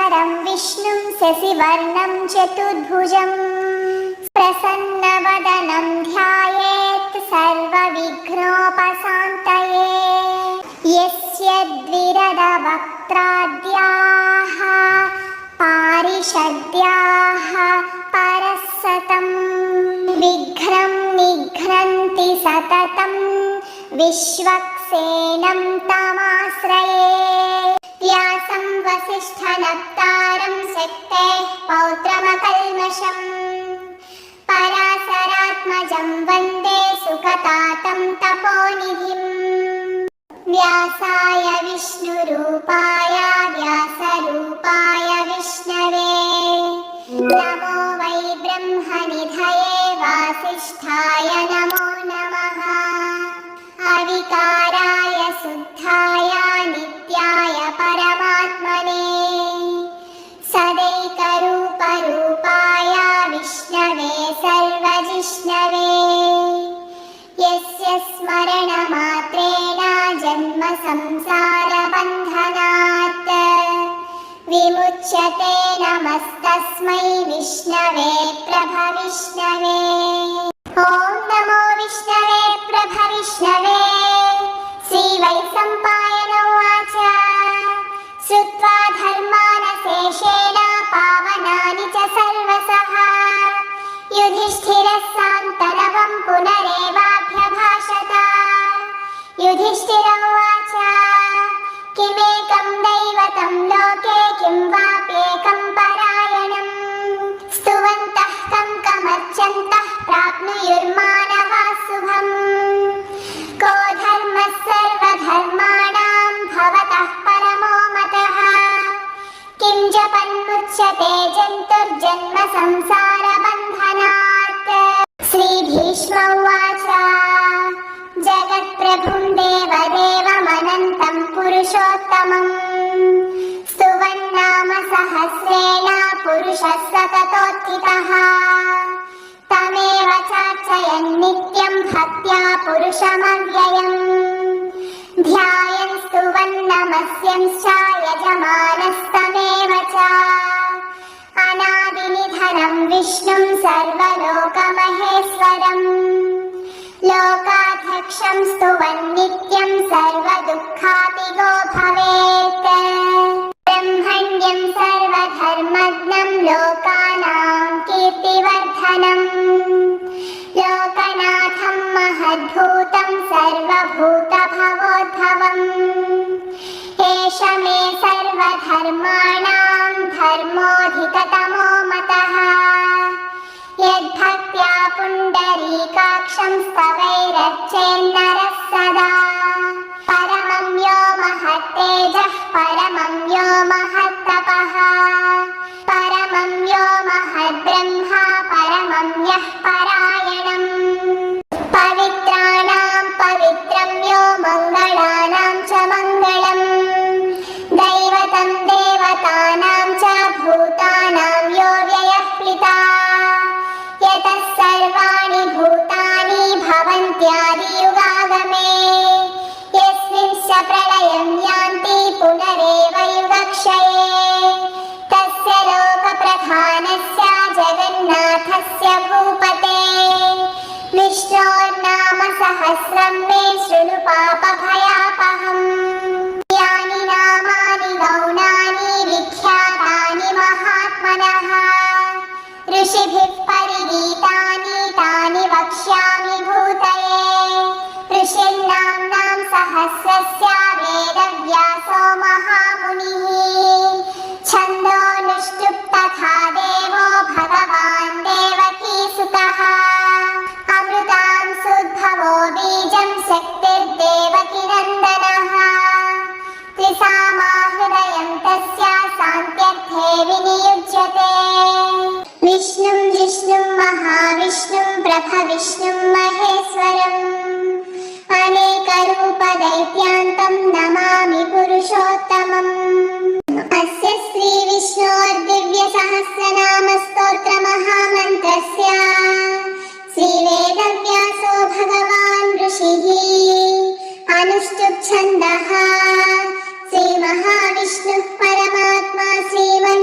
शुक्लाम्बरधरं विष्णुं शशिवर्णं चतुर्भुजं प्रसन्नवदनं ध्यायेत् सर्वविघ्नोपशान्तये। यस्य द्विरदवक्त्राद्याः पारिषद्याः परस्सतं विघ्नं निघ्नन्ति सततं विश्वक्सेनं तमाश्रये। व्यासं वसिष्ठनप्तारं शक्तेः पौत्रमकल्मषम् पराशरात्मजं वन्दे सुखतातं तपोनिधिम्। व्यासाय विष्णुरूपाय व्यासरूपाय विष्णवे नमो वै ब्रह्मनिधये वासिष्ठाय नमो नमः। अविकाराय शुद्धाय नित्याय परमात्मने सदैकरूपरूपाय विष्णवे सर्वजिष्णवे। यस्य स्मरणमात्रेण जन्म संसारबन्धनात् विमुच्यते नमस्तस्मै विष्णवे प्रभविष्णवे। ॐ नमो विष्णवे प्रभविष्णवे। श्रीवैशम्पायन उवाच श्रुत्वा धर्मानशेषेण पावनानि च सर्वशः युधिष्ठिरः सान्तरवं पुनरेवाभ्यभाषत। युधिष्ठिर उवाच किमेकं दैवतं लोके किं वाप्येकं परायणम् स्तुवन्तः तं कमर्चन्तः प्राप्नुयुर्मानवाः शुभम्। को धर्मः सर्वधर्माणां भवतः परमो मतः किं जपन्मुच्यते जन्तुर्जन्म संसारबन्धनात्। श्रीभीष्म उवाच जगत्प्रभुं देवदेवमनन्तं पुरुषोत्तमं स्तुवन्नाम सहस्रेण पुरुषः सततोत्थितः तमेव चार्चयन् नित्यं भक्त्या पुरुषमव्ययम् ध्यायन् स्तुवन्नमस्यंश्च यजमानस्तमेव च। अनादिनिधनं विष्णुं सर्वलोकमहेश्वरम् लोकाध्यक्षं स्तुवन्नित्यं सर्वदुःखातिगो भवेत्। ब्रह्मण्यं सर्वधर्मज्ञं लोकानां कीर्तिवर्धनम् लोकनाथं महद्भूतं सर्वभूतभवोद्भवम्। एष मे सर्वधर्माणां धर्मोऽधिकतमो मतः यद्भक्त्या पुण्डरीकाक्षं स्तवैरर्चेन्नरः सदा। परमं यो महत्तेजः परमं यो महत्तपः परमं यो महद्ब्रह्मा परमं यः परायणम्। पवित्राणां पवित्रं यो मङ्गलानां च मङ्गलम् दैवतं देवतानां च भूतानां यो व्ययः पिता यतः सर्वाणि भूतानि भवन्त्यादियुगागमे यस्मिंश्च प्रलयं यान्ति पुनरेव युगक्षये तस्य लोकप्रधानस्य जगन्नाथस्य भूपते विष्णोर्नाम सहस्रं मे शृणु पापभयापहम्। यानि नामानि गौणानि विख्यातानि महात्मनः ऋषिभिः परिगीतानि तानि वक्ष्यामि भूतये। ऋषिर्नाम्नां सहस्रस्य वेदव्यासो महामुनिः छन्दोनुष्टुप् तथा देवो भगवान् देवकीसुतः अमृतां सुद्भवो बीजं शक्तिर्देवकीनन्दनः त्रिसामाहृदयं तस्य शान्त्यर्थे विनियुज्यते। विष्णुं जिष्णुं महाविष्णुं प्रभविष्णुं महेश्वरम् अनेकरूपदैत्यान्तं नमामि पुरुषोत्तमम्। अस्य श्रीविष्णोर्दिव्यसहस्रनामस्तोत्रमहामन्त्रस्य श्रीवेदव्यासो भगवान् ऋषिः अनुष्टुप् छन्दः श्रीमहाविष्णुः परमात्मा श्रीमन्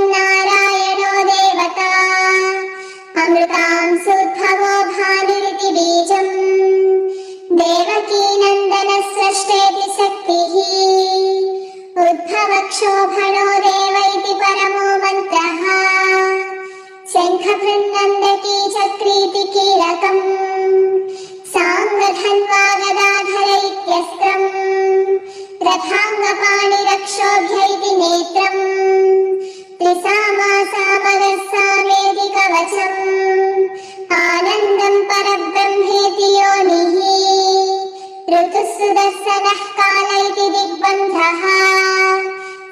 शोभनो देव इति परमो मन्त्रः शङ्खभृन्नन्दकी चक्रीति कीलकम् साङ्गधन्वा गदाधर इत्यस्त्रम् रथाङ्गपाणिरक्षोभ्य इति नेत्रम् त्रिसामासामगस्सामेति कवचम् आनन्दम् परब्रह्मेति योनिः ऋतुः सुदर्शनः काल इति दिग्बन्धः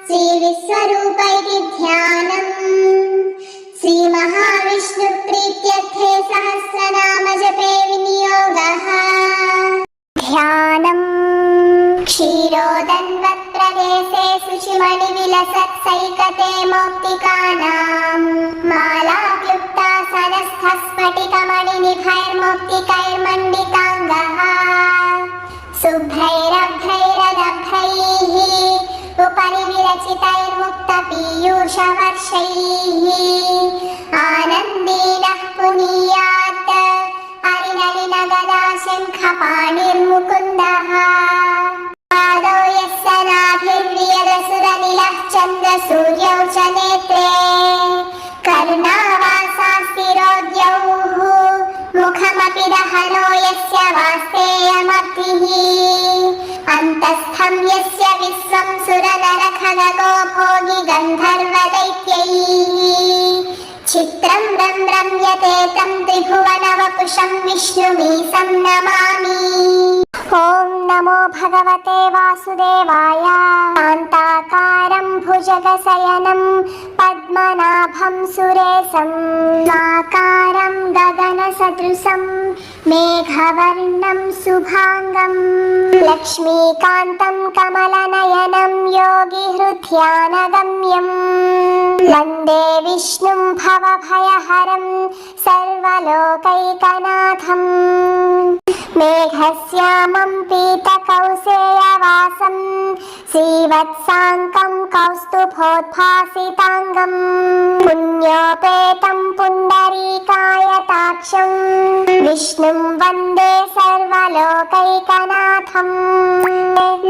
श्रीविश्वरूप इति ध्यानम् श्रीमहाविष्णुप्रीत्यर्थे सहस्रनामजपे विनियोगः ध्यानम् क्षीरोदन्वत्प्रदेशे शुचिमणिविलसत्सैकते मौक्तिकानाम् मालाक्लुप्तासनस्थस्फटिकमणिनिभैर्मौक्तिकैर्मण्डिताङ्गः शुभ्रैरभ्रैरदभ्रैः उपरि विरचितैर्मुक्तपीयूषवर्षैः आनन्देनः पुनीयात् हरिनलिनगदाशङ्खपाणिर्मुकुन्दः पादौ यस्य नाभिर्वियदसुरनिलः चन्द्रसूर्यौ च नेत्रे करुणावासास्तिरोद्यौः मुखमपि दहनो यस्य वास्तेयमतिः अन्तस्थं यस्य विश्वं सुरनरखगो भोगि गन्धर्वदैत्यैः चित्रं रम्यते तं त्रिभुवनवपुषं विष्णुमीशं नमामि। ॐ नमो भगवते वासुदेवाय। शान्ताकारं भुजगशयनं पद्मनाभं सुरेशं साकारं गगनसदृशं मेघवर्णं शुभाङ्गं लक्ष्मीकान्तं कमलनयनं योगिहृध्यानगम्यं वन्दे विष्णुं भवभयहरं सर्वलोकैकनाथं मेघश्यामं पीतकौसेयवासं श्रीवत्साङ्कं कौस्तुभोद्भासिताङ्गं पुण्योपेतं पुण्डरीकायताक्षं विष्णुं वन्दे सर्वलोकैकनाथं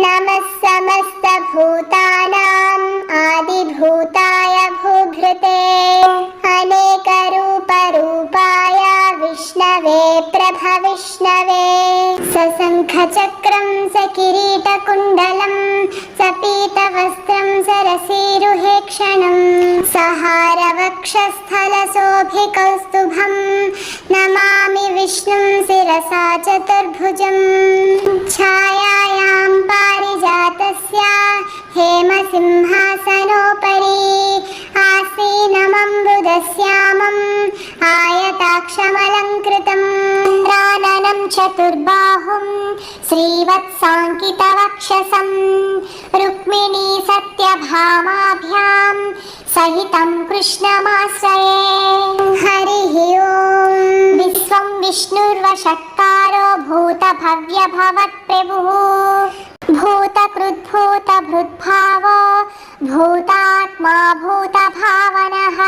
नमः समस्तभूतानाम् आदिभूताय भूभृते अनेकरूपरूपाय विष्णवे प्रभविष्णवे सशङ्खचक्रं सकिरीटकुण्डलं सपीतवस्त्रं सरसीरुहेक्षणं सहारवक्षस्थलशोभिकौस्तुभं नमामि विष्णुं शिरसा चतुर्भुजं छायायां पारिजातस्य हेमसिंहासनोपरि आसीनममृतश्यामम् आयताक्षमलङ्कृतम् इन्द्राननं चतुर्बाहुं श्रीवत्साङ्कितवक्षसं रुक्मिणी सत्यभामाभ्यां सहितं कृष्णमाश्रये हरिः ॐ विश्वं विष्णुर्वषट्कारो भूतभव्यभवत्प्रभुः भूतकृद्भूतभृद्भावो भूतात्मा भूतभावनः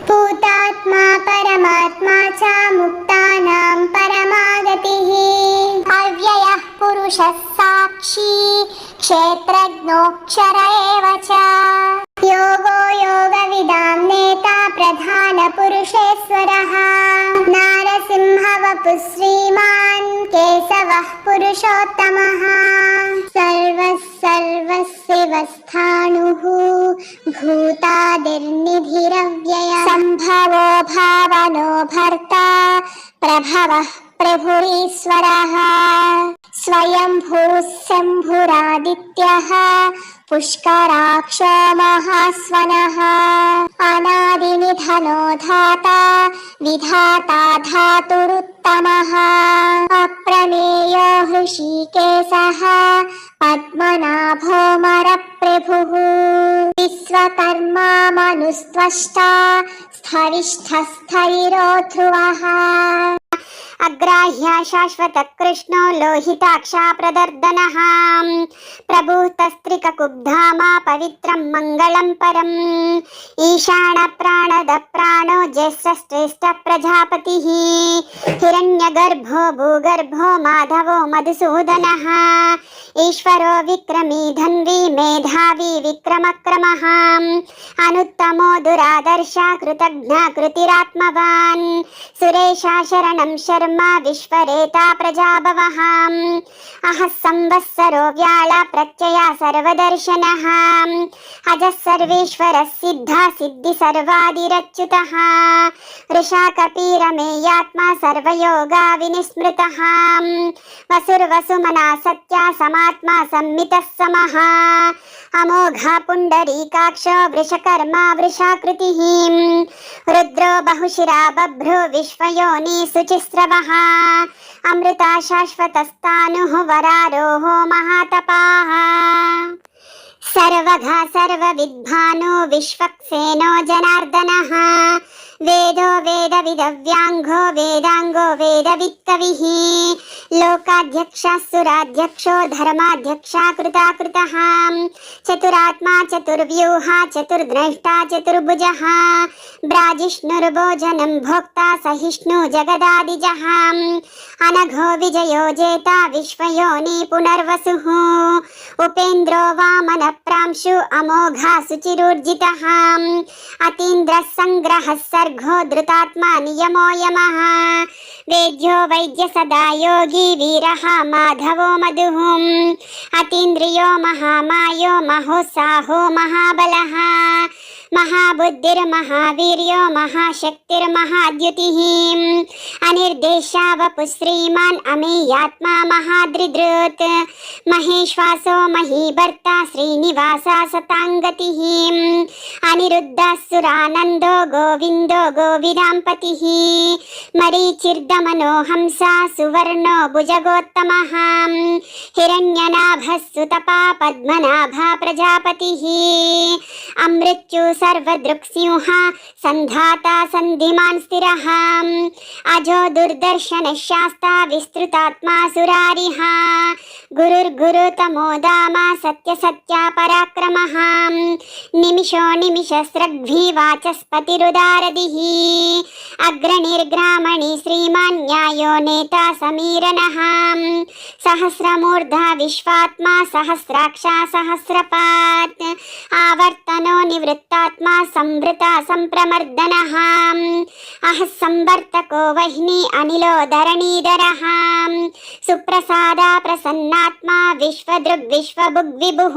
भूतात्मा परमात्मा च मुक्तानां परमागतिः अव्ययः पुरुषः साक्षी क्षेत्रज्ञोऽक्षर एव च योगो योगविदां नेता प्रधानपुरुषेश्वरः नारसिंहवपुः श्रीमान् केशवः पुरुषोत्तमः सर्वस्यवस्थाणुः भूतादिर्निधिरव्ययः सम्भवो भावनो भर्ता प्रभवः प्रभुरीश्वरः स्वयंभूः शम्भुरादित्यः पुष्कराक्षो महास्वनः अनादिनिधनो धाता विधाता धातुरुत्तमः अप्रमेयो हृषीकेशः पद्मनाभोऽमरप्रभुः विश्वकर्मा मनुस्त्वष्टा स्थविष्ठस्थविरो ध्रुवः అగ్రాహ్య శాశ్వత కృష్ణో లోహితాక్షా ప్రదర్దనః ప్రభుస్తస్త్రిక కుబ్ధామా పవిత్రం మంగళం పరం ఈశాన ప్రాణద ప్రాణో జ్యేష్ఠశ్రేష్ఠ ప్రజాపతిః హిరణ్యగర్భో భూగర్భో మాధవో మధుసూదనః ఈశ్వరో విక్రమీ ధన్వీ మేధావి విక్రమక్రమః అనుత్తమో దురాదర్శ కృతజ్ఞ కృతిరాత్మవాన్ సురేశా శరణం శర్మ విశ్వరేతా ప్రజాభవః అహః సంవత్సరో వ్యాళ ప్రత్యయ సర్వదర్శనః అజః సర్వేశ్వరः సిద్ధా సిద్ధి సర్వాదిరచ్యుతః వృషా కపీరమేయాత్మా సర్వయోగా వినిస్మృతః వసుర్వసుమనా సత్యా సమాత్మా సంమితః సమః అమోఘా పుండరీకాక్షో వృషకర్మా వృషాకృతిః రుద్రో బహుశిరా బభ్రో విశ్వయోని శుచిస్రవః అమృతా శాశ్వతస్థానుః వరారోహో మహాతపాః సర్వఘా సర్వవిద్వానో విశ్వక్సేనో జనార్దనః వేదో వేదవిదవ్యాంఘో వేదాంగో వేదవిత్కవిః లోకాధ్యక్షः సురాధ్యక్షో ధర్మాధ్యక్షా కృతాకృతః చతురాత్మా చతుర్వ్యూహ చతుర్ద్రష్టా చతుర్భుజः బ్రాజిష్ణుర్భోజనం భోక్తా సహిష్ణు జగదాదిజः అనఘో విజయో జేత విశ్వయోని పునర్వసుః ఉపేంద్రో వామన ప్రాంశు అమోఘా శుచిరూర్జితః అతీంద్రः సంగ్రహः సర్గో ధృతాత్మా నియమో యమః వేద్యో వైద్య సదా యోగి వీరః మాధవో మధుః అతీంద్రియో మహామాయో మహోత్సాహో మహాబలః మహాబుద్ధిర్మహావీర్యో మహాశక్తిర్మహాద్యుతిః అనిర్దేశా వపు శ్రీమాన్ అమేయాత్మా మహాద్రిధృత్ మహేశ్వాసో మహీభర్త శ్రీనివాస సతాంగతిః అనిరుద్ధసురానందో గోవిందో గోవిదాంపతిః మరీచిర్దమనో హంస సువర్ణో భుజగోత్తమః హిరణ్యనాభः సుతపా పద్మనాభ ప్రజాపతిః అమృత్యు సర్వదృక్సింహ సంధాతా సంధిమాన్ స్థిరః అజో దుర్దర్శన శాస్తా విస్తృతాత్మా సురారిః గురుర్గురుతమో దామ సత్య సత్య పరాక్రమః నిమిషో నిమిషస్రగ్భి వాచస్పతిరుదారదిః అగ్రణిర్గ్రామణి శ్రీమాన్ న్యాయో నేత సమీరణః సహస్రమూర్ధ విశ్వాత్మా సహస్రాక్ష సహస్రపాత్ ఆవర్తనో నివృత్తాత్మా సంవృత సంప్రమర్దనః అహః సంవర్తకో వహ్ని అనిలో ధరణీధరః సుప్రసాద ప్రసన్నాత్మా విశ్వదృగ్ విశ్వభుగ్ విభుః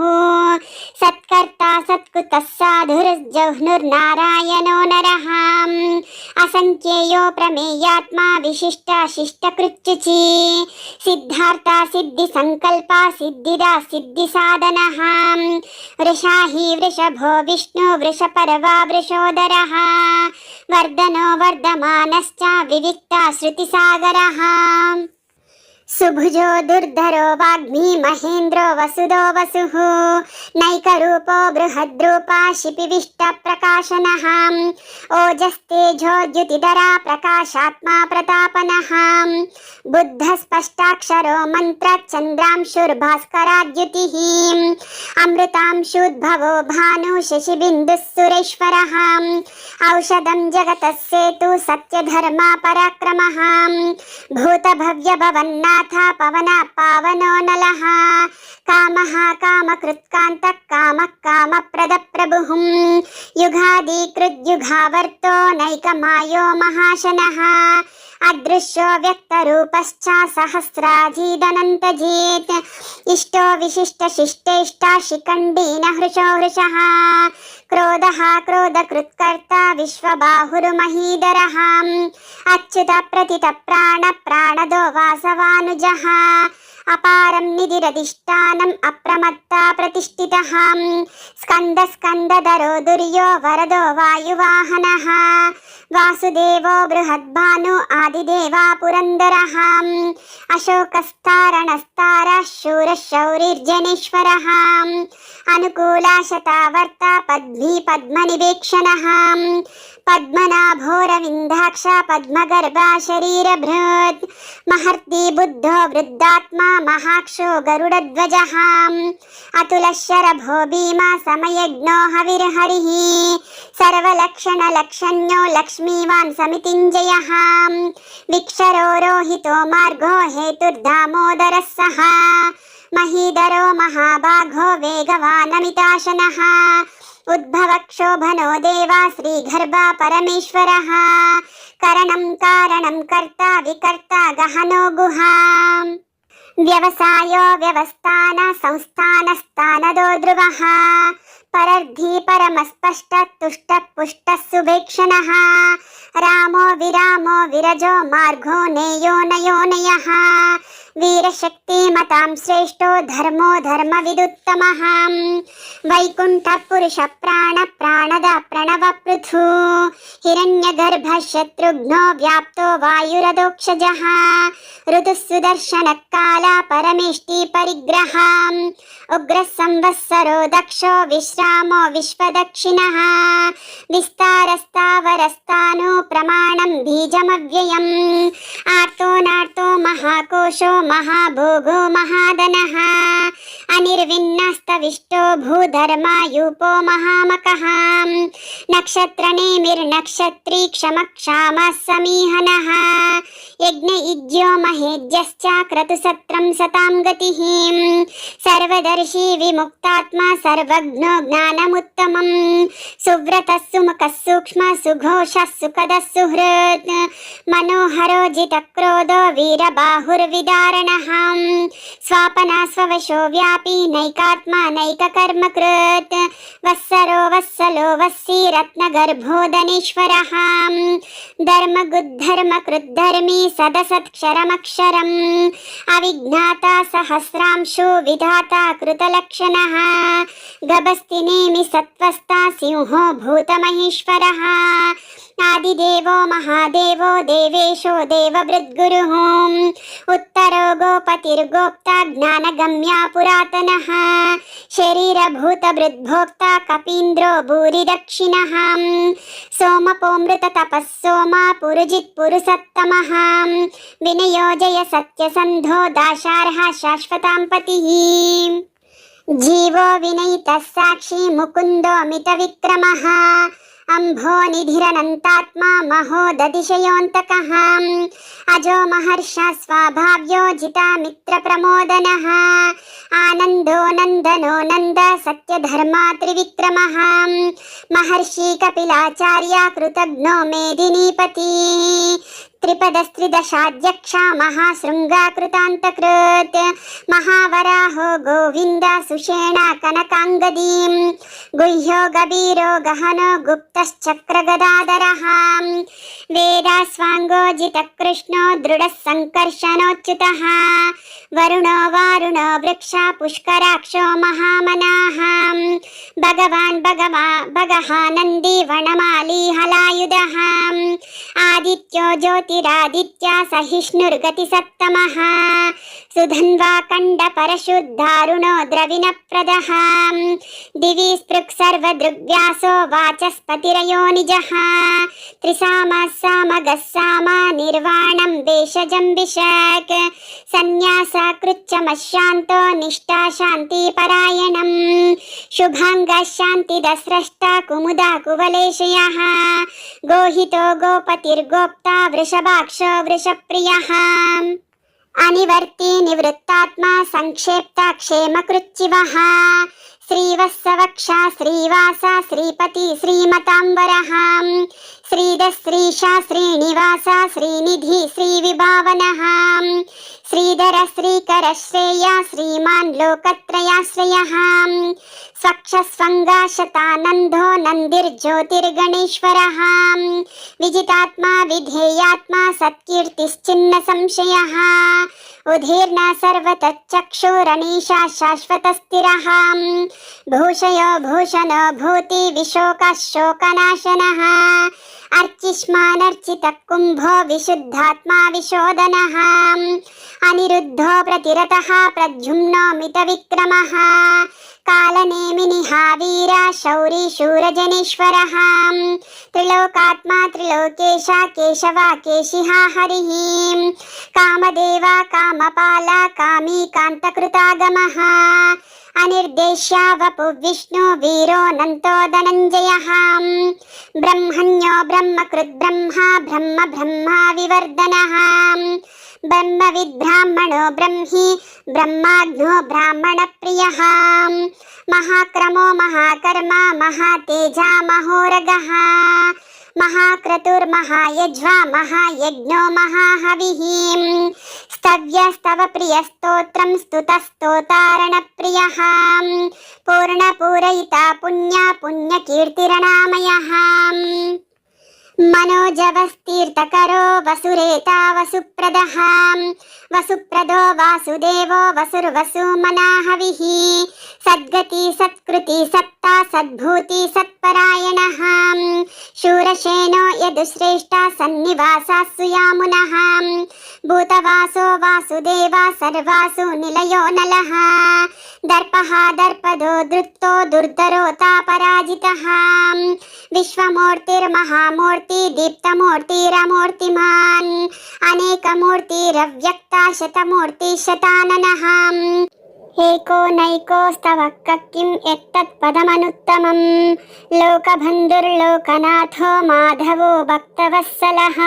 సత్కర్తా సత్కుతః సాధుర్జహ్నుర్నారాయణో నరః అసంఖ్యేయో ప్రమేయాత్మా విశిష్ట శిష్టకృత్యుచి సిద్ధార్థ సిద్ధి సంకల్ప సిద్ధిదా సిద్ధి సాధనః వృషాహి వృషభో విష్ణు వృషపర్వా వృషోదరః వర్ధనో వర్ధమానశ్చ వివిక్త శృతిసాగరః సుభుజో దుర్ధరో వాగ్మి మహేంద్రో వసుదో వసుః నైకరూపో బృహద్రూపా శిపివిష్ట ప్రకాశనః ఓజస్తేజోద్యుతిధరా ప్రకాశాత్మా ప్రతాపనః బుద్ధ స్పష్టాక్షరో మంత్ర చంద్రాంశుర్భాస్కరాద్యుతిః అమృతాంశుద్భవో భాను శశిబిందుః సురేశ్వరః ఔషధం జగతః సేతు సత్యధర్మా పరాక్రమః భూతభవ్య భవన్నాథ పవన పావనో నలః కామః కామకృత్కాంతః కామః కామప్రద ప్రభుః యుగాదికృద్యుగావర్తో నైకమాయో మహాశనః అదృశ్యో వ్యక్తరూపశ్చ సహస్రాజీదనంతజేత్ ఇష్టో విశిష్ట శిష్టేష్ట శిఖండీన హృషో హృషః క్రోధః క్రోధకృత్కర్త విశ్వబాహుర్మహీధరః అచ్యుత ప్రతిత ప్రాణ ప్రాణదో వాసవానుజః అపారం నిధిరధిష్టానం అప్రమత్త ప్రతిష్ఠితః స్కంద స్కందధరో దుర్యో వరదో వాయువాహనః वासुदेवो बृहद्भानु आदिदेवा पुरन्दरः अशोकस्तारणस्तारः शूरः शौरिर्जनेश्वरः अनुकूला शतावर्ता पद्मी पद्मनिवेक्षणः पद्मनाभोरविन्दाक्ष पद्मगर्भा शरीरभृत् महर्ति बुद्धो वृद्धात्मा महाक्षो गरुडध्वजः अतुलशरभो भीमा समयज्ञो हविर्हरिः सर्वलक्षणलक्षण्यो लक्ष्मीवान् समितिञ्जयः विक्षरो रोहितो मार्गो हेतुर्दामोदरः सः महीधरो महाभागो वेगवानमिताशनः उद्भवक्षोभनो देवा श्रीगर्भा परमेश्वरः करणं कारणं कर्ता विकर्ता गहनो गुहा व्यवसायो व्यवस्थान संस्थानस्थानदो ध्रुवः परर्धी परमस्पष्टः तुष्टः पुष्टः सुभेक्षणः रामो विरामो विरजो मार्गो नेयो नयोनयः वीरशक्तिमतां श्रेष्ठो धर्मो धर्मविदुत्तमः वैकुण्ठः पुरुषः प्राणद प्रणव पृथु हिरण्यगर्भः शत्रुघ्नो व्याप्तो वायुरदोक्षजः ऋतुः सुदर्शनः काला परमेष्टि परिग्रहः उग्रः संवत्सरो दक्षो विश्रामो विश्वदक्षिणः विस्तारस्तावरस्तानो प्रमाणं बीजमव्ययम् आर्तो नार्तो महाकोशो महाभोगो महाधनः अनिर्विन्नस्तविष्टो भूधर्मायूपो महामकः नक्षत्रनेमिर्नक्षत्री क्षमक्षामः समीहनः यज्ञयुज्यो महेज्यश्च क्रतुसत्रं सतां गतिः सर्वदर्शी विमुक्तात्मा सर्वज्ञो ज्ञानमुत्तमं सुव्रतः सुमुखः सूक्ष्मः सुघोषः सुखदः सुहृत् मनोहरो जितक्रोधो वीरबाहुर्विदारणः स्वापना स्ववशो व्यापी नैकात्मा नैककर्मकृत् वत्सरो वत्सलो वत्सी रत्नगर्भोदनेश्वरः धर्मगुद्धर्मकृद्धर्मी सदसत्क्षरमक्षरम् अविज्ञाता सहस्रांशो विधाता कृतलक्षणः गभस्तिनेमि सत्त्वस्था सिंहो भूतमहेश्वरः आदिदेवो महादेवो देवेशो देवभृद्गुरुः उत्तरो गोपतिर्गोप्ता ज्ञानगम्या पुरातनः शरीरभूतभृद्भोक्ता कपीन्द्रो भूरिदक्षिणः सोमपोमृततपः सोमा पुरुजित्पुरुषत्तमः विनयोजय सत्यसन्धो दाशार्हः शाश्वतां पतिः जीवो विनयितः साक्षी मुकुन्दो मितविक्रमः अंभो निधिरनन्तात्मा महोदधिशयोऽन्तकः अजो महर्षः स्वाभाव्यो जितामित्रप्रमोदनः आनन्दो नन्दनो नन्द सत्यधर्मा त्रिविक्रमः महर्षि कपिलाचार्य कृतघ्नो मेदिनीपति त्रिपदस्त्रिदशाध्यक्षा महाशृङ्गाकृतान्तकृत् महावराहो गोविन्द सुषेणा कनकाङ्गदीं गुह्यो गभीरो गहनो गुप्तश्चक्रगदाधरः वेदास्वाङ्गो जितकृष्णो दृढः सङ्कर्षणोच्युतः वरुणो वारुणो वृक्ष पुष्कराक्षो महामनाः भगवान् भगः नन्दी वनमाली हलायुधः आदित्यो ज्योतिरादित्य सहिष्णुर्गतिसत्तमः सुधन्वा कण्डपरशुद्धारुणो द्रविणप्रदः दिवि स्पृक् सर्वदृग्व्यासो वाचस्पतिरयो निजः त्रिसामः सामगः साम निर्वाणं भेषजं विशक् सन्न्यासकृच्छमशान्तो निष्ठा शान्तिपरायणं शुभाङ्गः शान्तिदस्रष्टा कुमुदा कुवलेशयः गोहितो गोपतिर्गोप्ता वृषभाक्षो वृषप्रियः अनिवर्ती निवृत्तात्मा संक्षेप्ता क्षेमकृच्चिवः श्रीवत्सवक्षा श्रीवासा श्रीपति श्रीमतांबरः श्रीधश्रीशा श्रीनिवास श्रीनिधि श्रीविभावनः श्रीधर श्रीकर श्रेया श्रीमान् लोकत्रयाश्रयः स्वक्षस्वङ्गाशतानन्दो नन्दिर्ज्योतिर्गणेश्वरः विजितात्मा विधेयात्मा सत्कीर्तिश्चिन्न संशयः उदीर्न सर्वतच्चक्षुरनीशा शाश्वतस्थिरः भूषयो भूषणो भूति विशोकः शोकनाशनः अर्चिष्मानर्चितः कुम्भो विशुद्धात्मा विशोदनः अनिरुद्धो प्रतिरतः प्रद्युम्नो मितविक्रमः कालनेमिनिहा वीरा शौरी शूरजनेश्वरः त्रिलोकात्मा त्रिलोकेशा केशवा केशिहा हरिः कामदेवा कामपाला कामी कान्तकृतागमः अनिर्देश्या वपु विष्णु वीरोऽनन्तो धनञ्जयः ब्रह्मण्यो ब्रह्मकृद् ब्रह्मा ब्रह्म ब्रह्मा विवर्धनः ब्रह्मविद्ब्राह्मणो ब्रह्मी ब्रह्माग्नो ब्राह्मणप्रियः महाक्रमो महाकर्मा महातेजा महोरगः महाक्रतुर्महायज्वा महायज्ञो महाहविः स्तव्यस्तवप्रियस्तोत्रं स्तुतस्तोतारणप्रियः पूर्णपूरयिता पुण्या पुण्यकीर्तिरनामयः मनोजवस्तीर्थकरो वसुरेता वसुप्रदः वसुप्रदो वासुदेवो वसुर्वसुमनाहविः सद्गति सत्कृति सत्ता सद्भूति सत्परायणः शूरसेनो यदुश्रेष्ठा सन्निवासाः सुयामुनः भूतवासो वासुदेवा सर्वासु निलयो नलः दर्पः दर्पदो धृतो दुर्धरोतापराजितः विश्वमूर्तिर्महामूर्ति दीप्तमूर्तिरमूर्तिमान् अनेकमूर्तिरव्यक्ता शतमूर्ति शताननः एको नैकोस्तव किम् एतत्पदमनुत्तमं लोकबन्धुर्लोकनाथो माधवो भक्तवत्सलः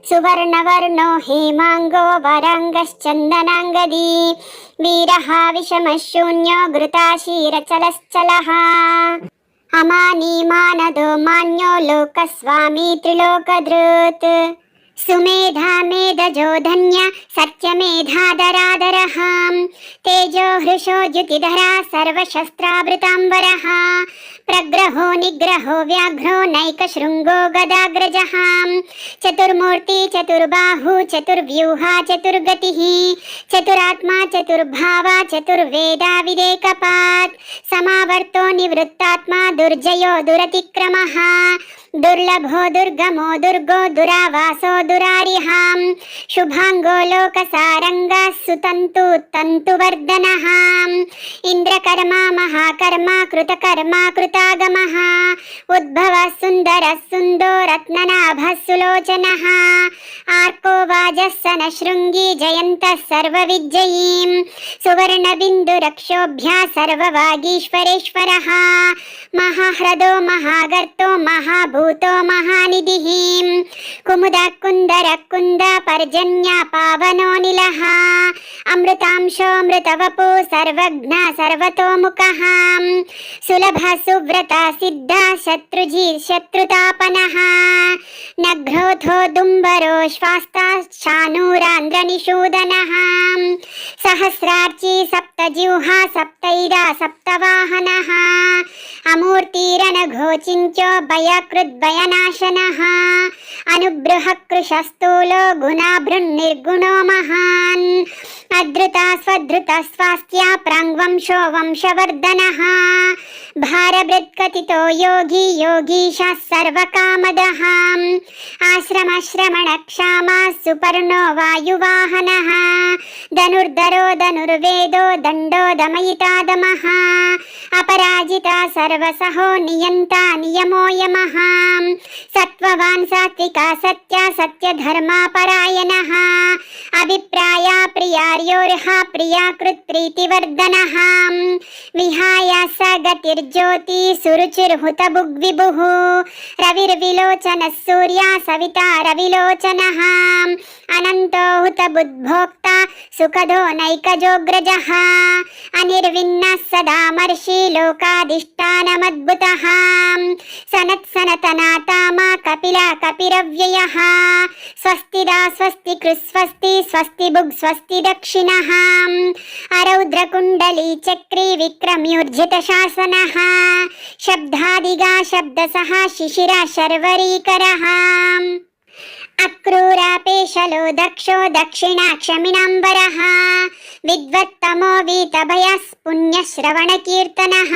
सुवर्णवर्णो हेमाङ्गो वराङ्गश्चन्दनाङ्गदी वीरः विषमशून्यो घृताशीरचलश्चलः अमानीमानदो मान्यो लोकस्वामी त्रिलोकधृत् सुमेधा मेधजो धन्य सत्यमेधाधराधरः तेजो हृषो द्युतिधरा सर्वशस्त्रावृताम्बरः प्रग्रहो निग्रहो व्याघ्रो नैकशृङ्गो गदाग्रजः चतुर्मूर्ति चतुर्बाहु चतुर्व्यूहा चतुर्गतिः चतुरात्मा चतुर्भावा चतुर्वेदा विदेकपात् समावर्तो निवृत्तात्मा दुर्जयो दुरतिक्रमः दुर्लभो दुर्गमो दुर्गो दुरावासो दुरारिहां शुभांगो लोकसारंगा सुतंतु तंतुवर्धनः इंद्रकर्मा महाकर्मा कृतकर्मा कृतागमः उद्भवः सुंदरः सुंदो रत्ननाभः सुलोचनः आर्को वाजस्सन शृंगी जयन्तः सर्वविजयीं सुवर्णबिन्दुरक्षोभ्या सर्ववागीश्वरेश्वरः महाह्रदो महागर्तो महाभूतो महानिधिः कुमुदः कुन्दरः कुन्द पर्जन्या पावनो निलः अमृतांशो मृतवपु सर्वज्ञ सर्वतोमुखः सुलभः सुव्रता सिद्धा शत्रुजी शत्रुतापनः नग्रोथो दुम्बरो श्वास्ता शानूरान्द्रनिषूदनः सहस्रार्ची सप्तजिह्वा सप्तैरा सप्तवाहनः अमूर्तिरनघोचिन्त्यो भयकृद्भयनाशनः अनुबृहः कृशस्थूलो गुणाभृन्निर्गुणो महान् अधृता स्वधृता स्वास्थ्या प्राङ्वंशो वंशवर्धनः भारभृत्कथितो योगी योगीशः सर्वकामदः आश्रमश्रमणक्षामा सुपर्णो वायुवाहनः धनुर्धरो धनुर्वेदो दण्डो दमयितादमः अपराजिता सर्वसहो नियन्ता नियमो यमः सत्त्ववान् सात्विका सत्या सत्यधर्मा परायणः अभिप्राया प्रियार्योर्हा प्रियाकृत् प्रीतिवर्धनः विहाय स गतिर्ज्योति सुरुचिर्हुतभुग्विभुः रविर्विलोचनः सूर्या सविता रविलोचनः अनन्तो हुतबुद्भोक्ता सुखदो नैकजोऽग्रजः अनिर्विन्नः सदामर्षि लोकाधिष्ठानमद्भुतः सनत्सनतनातामा कपिला कपिरव्ययः स्वस्तिदा स्वस्ति कृस्वस्ति स्वस्ति भुग् स्वस्ति दक्षिणः अरौद्रकुण्डली चक्री विक्रम्योर्जितशासनः शब्दादिगा शब्दसः शिशिरा शर्वरीकरः अक्रूरापेशलो दक्षो दक्षिणाक्षमिणाम्बरः विद्वत्तमो वीतभयः पुण्यश्रवणकीर्तनः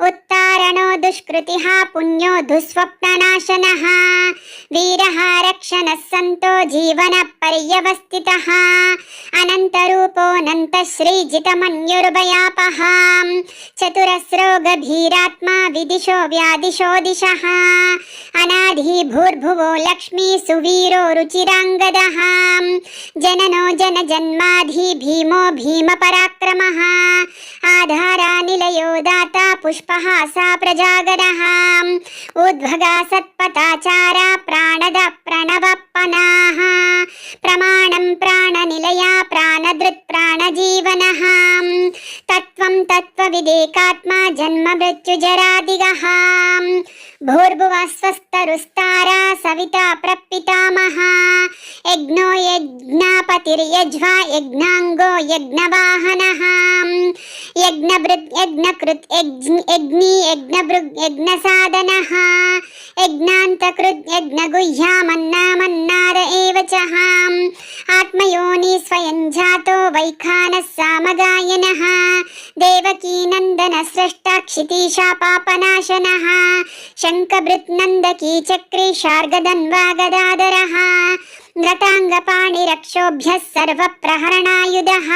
उत्तारणो दुष्कृतिः पुण्यो दुःस्वप्ननाशनः वीरः रक्षणः सन्तो जीवनपर्यवस्थितः अनन्तरूपोऽनन्तश्रीजितमन्युर्भयापः चतुरस्रो गभीरात्मा विदिशो व्यादिशो दिशः अनाधि भूर्भुवो लक्ष्मी सुवीरो रुचिराङ्गदः जननो जनजन्माधि भीमो भीमपराक्रमः आधारा निलयो दाता पुष्पः सा प्रजागरः उद्भगा सत्पथाचारा प्राणद प्रणवप्पनाः प्रमाणं प्राणनिलया प्राणधृत् प्राणजीवनः तत्त्वं तत्त्वविदेकात्मा जन्म मृत्युजरादिगः भूर्भुवः स्वस्तरुस्तारा सविता प्रपितामहः यज्ञो यज्ञापतिर्यज्वा यज्ञाङ्गो यज्ञवाहनः यज्ञभृत् यज्ञकृत् यज्ञी यज्ञभृग् यज्ञसाधनः यज्ञान्तकृत् यज्ञगुह्यामन्नामन्नाद एव च आत्मयोनि स्वयं जातो वैखानः सामगायनः देवकीनन्दनः स्रष्टा क्षितीशा पापनाशनः शङ्खभृत् नन्दकी चक्री शार्गधन्वा गदाधरः नृताङ्गपाणिरक्षोभ्यः सर्वप्रहरणायुधः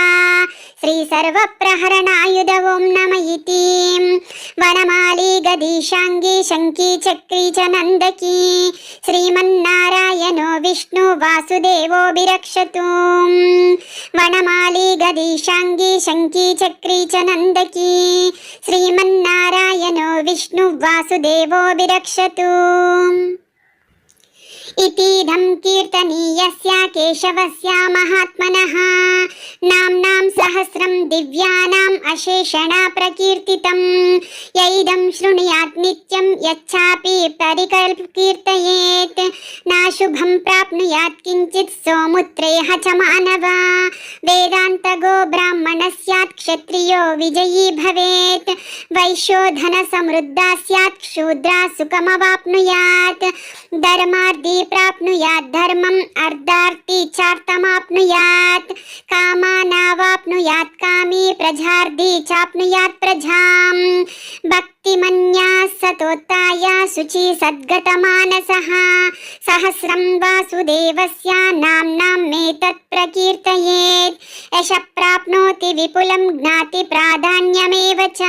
श्रीसर्वप्रहरणायुध ॐ नम इति वनमाली गदीशाङ्गी शङ्की चक्री च नन्दकी श्रीमन्नारायणो विष्णु वासुदेवो विरक्षतु वनमाली गदीशाङ्गी शङ्की चक्री च नन्दकी श्रीमन्नारायणो विष्णु वासुदेवो विरक्षतु इतीदं कीर्तनीयस्य केशवस्य महात्मनः नाम्नां सहस्रं दिव्यानाम् अशेषण प्रकीर्तितं यैदं शृणुयात् नित्यं यच्चापि परिकीर्तयेत् नाशुभं प्राप्नुयात् किञ्चित् सोमुत्रेह च मानव वेदान्तगो ब्राह्मणः स्यात् क्षत्रियो विजयी भवेत् वैश्यो धनसमृद्धा स्यात् शूद्रा सुखमवाप्नुयात् धर्मार्धी प्राप्नुयात् धर्मम् अर्धार्थी चार्थमाप्नुयात् कामानावाप्नुयात् कामी प्रजार्धी चाप्नुयात् प्रजां भक्तिमन्या सतोत्ताय शुचि सद्गतमानसः सहस्रं वासुदेवस्य नाम्नामेतत् प्रकीर्तयेत् यश प्राप्नोति विपुलं ज्ञाति प्राधान्यमेव च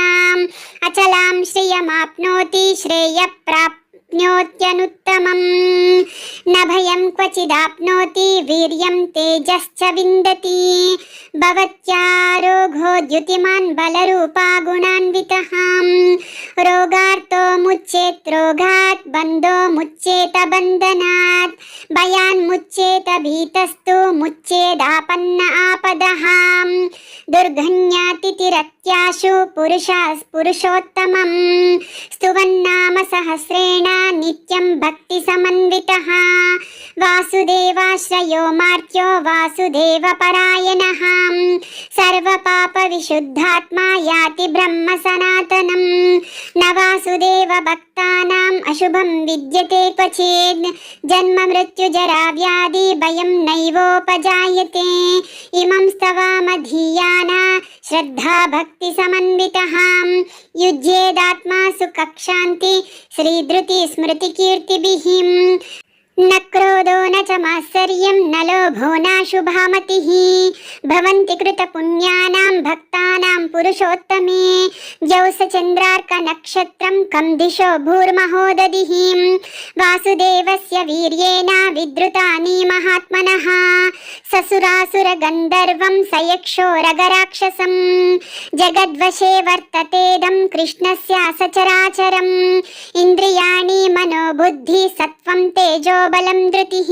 अचलां श्रियमाप्नोति श्रेयप्राप्नोत्यनुत्तमम् न भयं क्वचिदाप्नोति वीर्यं तेजश्च विन्दति भवत्यारोघो द्युतिमान् बलरूपा गुणान्वितः रोगार्तो मुच्येत् रोगात् बन्धो मुच्येत बन्धनात् भयान् मुच्येत भीतस्तु मुच्येदापन्न आपदः दुर्गन्यातिथिरत्याशु पुरुषोत्तमं स्तुवन्नाम सहस्रेण नित्यं भक्तिसमन्वितः वासुदेवाश्रयो मार्त्यो वासुदेवपरायणः सर्वपापविशुद्धात्मा याति ब्रह्म सनातनं न वासुदेवभक्तानाम् अशुभं विद्यते क्वचित् जन्म मृत्युजरा व्याधि भयं नैवोपजायते इमं स्तवामधीयाना श्रद्धा भक्तिसमन्वितः युज्येदात्मा सुखक्षान्ति श्रीधृति स्मृतिकीर्तिभिः न क्रोधो न च मात्सर्यं न लोभो नाशुभामतिः भवन्ति कृतपुण्यानां भक्तानां पुरुषोत्तमे जौसचन्द्रार्कनक्षत्रं कं दिशो भूर्महोदधिः वासुदेवस्य वीर्येण विद्रुतानि महात्मनः ससुरासुरगन्धर्वं सयक्षोरगराक्षसं जगद्वशे वर्ततेदं कृष्णस्य सचराचरम् इन्द्रियाणि मनोबुद्धि सत्त्वं तेजो बलं धृतिः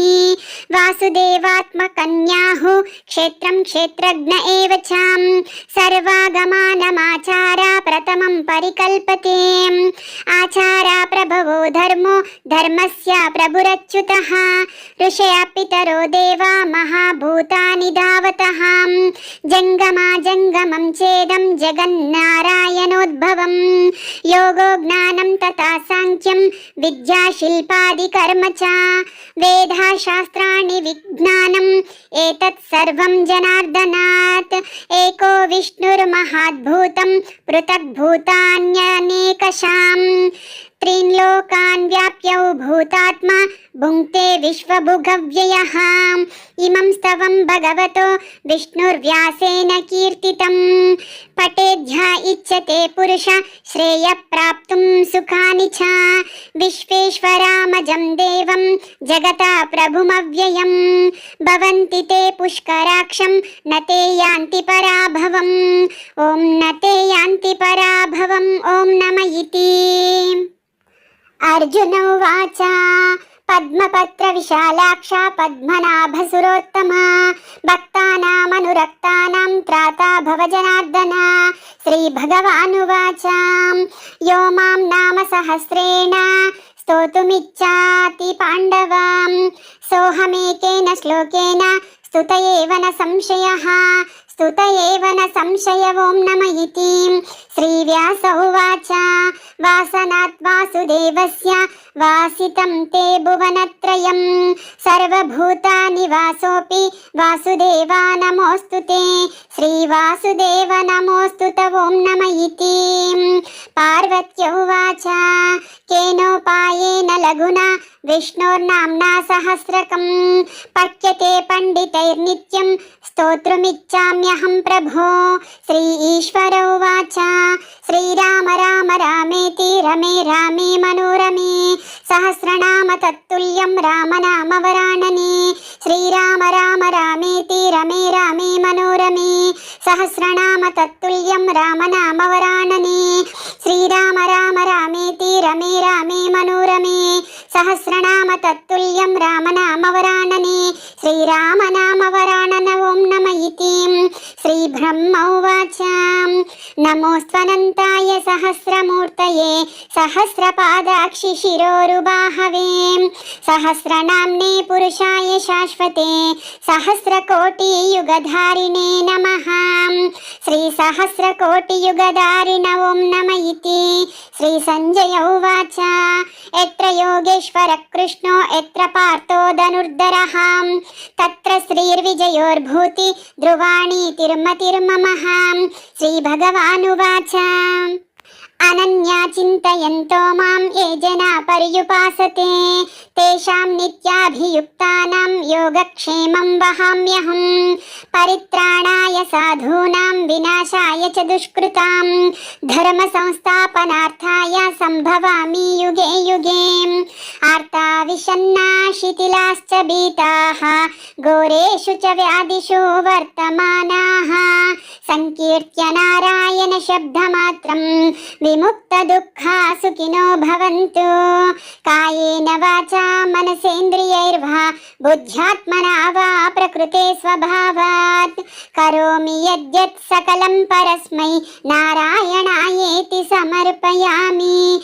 वासुदेवात्मकन्याहु क्षेत्रं क्षेत्रज्ञ एव च सर्वागमानमाचार प्रथमं परिकल्पते आचारा प्रभवो धर्मो धर्मस्य प्रभुरच्युतः ऋषयः पितरो देवा महाभूतानि धावतः जङ्गमं चेदं जगन्नारायणोद्भवं योगो ज्ञानं तथा साङ्ख्यं विद्या विद्या शिल्पादि कर्म च वेदा शास्त्राणि विज्ञानम् एतत् सर्वं जनार्दनात् एको विष्णुर्महाद्भूतं पृथग्भूतान्यनेकशाम् त्रीन् लोकान् व्याप्य भूतात्मा भुङ्क्ते विश्वभुगव्ययः इमं स्तवं भगवतो विष्णुर्व्यासेन कीर्तितं पठेद्य इच्छते पुरुष श्रेयः प्राप्तुं सुखानि च विश्वेश्वरामजं देवं जगता प्रभुमव्ययं भवन्ति ते पुष्कराक्षं न ते यान्ति पराभवम् ॐ न ते यान्ति पराभवम् ॐ नम इति। अर्जुन उवाच पद्मपत्र विशालाक्ष पद्मनाभसुरोत्तम भक्तानामनुरक्तानां त्राता भव जनार्दन। श्रीभगवानुवाच यो मां नाम सहस्रेण स्तोतुमिच्छाति पाण्डवां सोऽहमेकेन श्लोकेन स्तुत एव न संशयः स्तुत एव न संशय ॐ नम इति। श्रीव्यास उवाच वासनात् वासुदेवस्य वासितं ते भुवनत्रयं सर्वभूतानि वासोऽपि वासुदेवा नमोऽस्तु ते श्रीवासुदेव नमोऽस्तु ॐ नम इति। पार्वत्य उवाच केनोपायेन लघुना विष्णोर्नाम्ना सहस्रकं पठ्यते पण्डितैर्नित्यं स्तोत्रमिच्छाम्यहं प्रभो। श्री ईश्वर उवाच श्रीराम राम रामेति रमे रामे मनोरमे सहस्रनाम तत्तुल्यं रामनाम वरानने। श्रीराम राम रामेति रमे रामे मनोरमे सहस्रनाम तत्तुल्यं रामनाम वरानने। श्रीराम राम रामेति रमे रामे मनोरमे सहस्रनाम तत्तुल्यं रामनाम वरानने। श्रीराम नाम वरानन ॐ नम इति। श्रीब्रह्म उवाच नमोऽस्त्वनन्ताय सहस्रमूर्तये सहस्रपादाक्षि शिरोरुबाहवे सहस्रनाम्ने पुरुषाय शाश्वते सहस्रकोटियुगधारिणे नमः। श्रीसहस्रकोटियुगधारिण ॐ नम इति। श्रीसञ्जय उवाच यत्र योगेश्वर कृष्णो यत्र पार्थो धनुर्धरः तत्र श्रीर्विजयोर्भूति ध्रुवाणी तिर्मतिर्ममः। श्रीभगवानुवाच अनन्या चिन्तयन्तो मां ये जना पर्युपासते तेषां नित्याभियुक्तानां योगक्षेमं वहाम्यहं परित्राणाय साधूनां विनाशाय च दुष्कृतां धर्मसंस्थापनार्थाय सम्भवामि युगे युगे। आर्ता विषन्ना शिथिलाश्च भीताः घोरेषु च व्याधिषु वर्तमानाः संकीर्त्य नारायण शब्दमात्रं विमुक्तदुःखा सुखिनो भवन्तु। कायेन वाचा मनसेन्द्रियैर्वा बुद्ध्यात्मना वा प्रकृते स्वभावात् करोमि यद्यत् सकलं परस्मै नारायणायेति समर्पयामि।